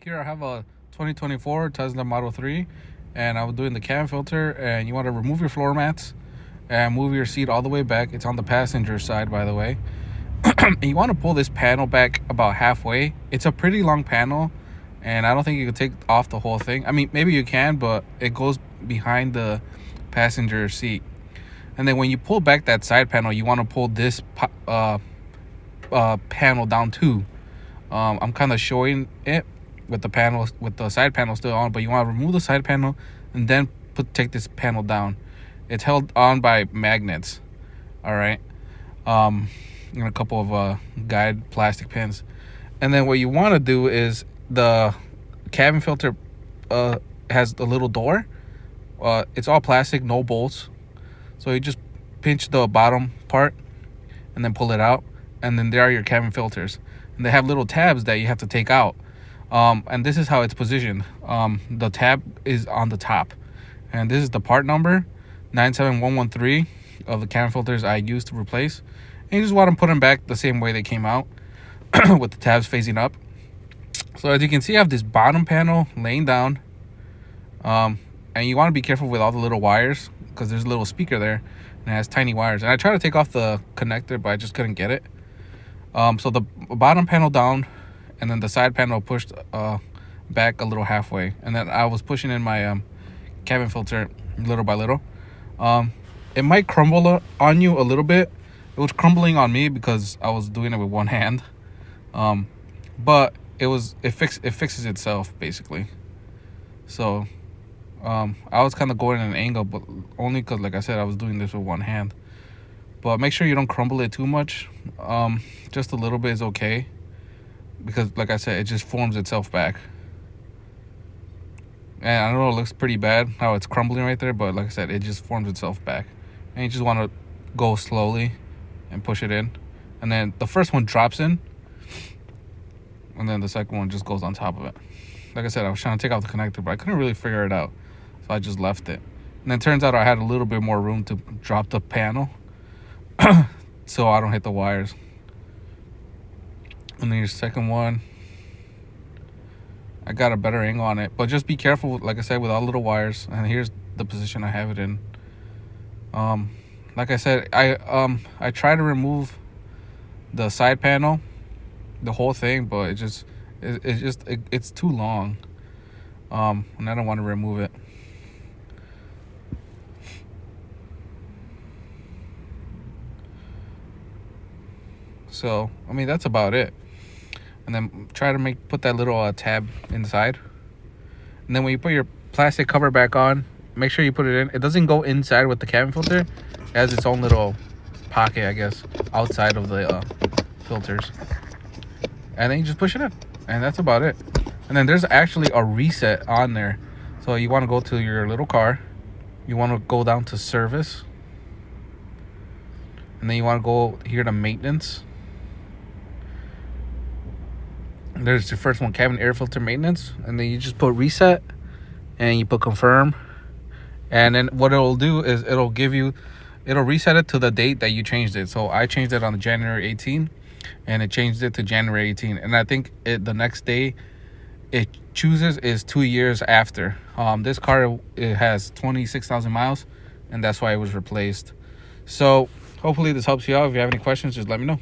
here I have a 2024 Tesla Model 3, and I was doing the cam filter, and you want to remove your floor mats and move your seat all the way back. It's on the passenger side, by the way. And you want to pull this panel back about halfway. It's a pretty long panel, and I don't think you can take off the whole thing. I mean, maybe you can, but it goes behind the passenger seat. And then when you pull back that side panel, you want to pull this panel down too. I'm kind of showing it with the panel, with the side panel still on, but you want to remove the side panel and then take this panel down. It's held on by magnets. All right. And a couple of guide plastic pins. And then what you want to do is the cabin filter has a little door. It's all plastic, no bolts. So you just pinch the bottom part and then pull it out, and then there are your cabin filters. And they have little tabs that you have to take out. And this is how it's positioned. The tab is on the top, and this is the part number 97113 of the cabin filters I used to replace. And you just want to put them back the same way they came out with the tabs facing up. So as you can see, I have this bottom panel laying down, and you want to be careful with all the little wires, because there's a little speaker there and it has tiny wires. And I tried to take off the connector, but I just couldn't get it. So the bottom panel down, and then the side panel pushed back a little halfway, and then I was pushing in my cabin filter little by little. It might crumble on you a little bit. It was crumbling on me because I was doing it with one hand, but it fixes itself basically. So I was kind of going at an angle, but only because, like I said, I was doing this with one hand. But make sure you don't crumble it too much. Just a little bit is okay, because like I said, it just forms itself back. And I know it looks pretty bad how it's crumbling right there, but like I said, it just forms itself back. And you just want to go slowly and push it in. And then the first one drops in, and then the second one just goes on top of it. Like I said, I was trying to take out the connector, but I couldn't really figure it out, so I just left it. And then it turns out I had a little bit more room to drop the panel so I don't hit the wires. And then your second one, I got a better angle on it, but just be careful, like I said, with all little wires. And here's the position I have it in. Like I said, I try to remove the side panel, the whole thing, but it's too long, and I don't want to remove it. So I mean, that's about it. And then try to put that little tab inside. And then when you put your plastic cover back on, make sure you put it in. It doesn't go inside with the cabin filter. It has its own little pocket, I guess, outside of the filters. And then you just push it in, and that's about it. And then there's actually a reset on there. So you want to go to your little car. You want to go down to service. And then you want to go here to maintenance. There's your first one, cabin air filter maintenance. And then you just put reset, and you put confirm. And then what it'll do is it'll reset it to the date that you changed it. So I changed it on January 18, and it changed it to January 18. And I think the next day it chooses is 2 years after. This car, it has 26,000 miles, and that's why it was replaced. So hopefully this helps you out. If you have any questions, just let me know.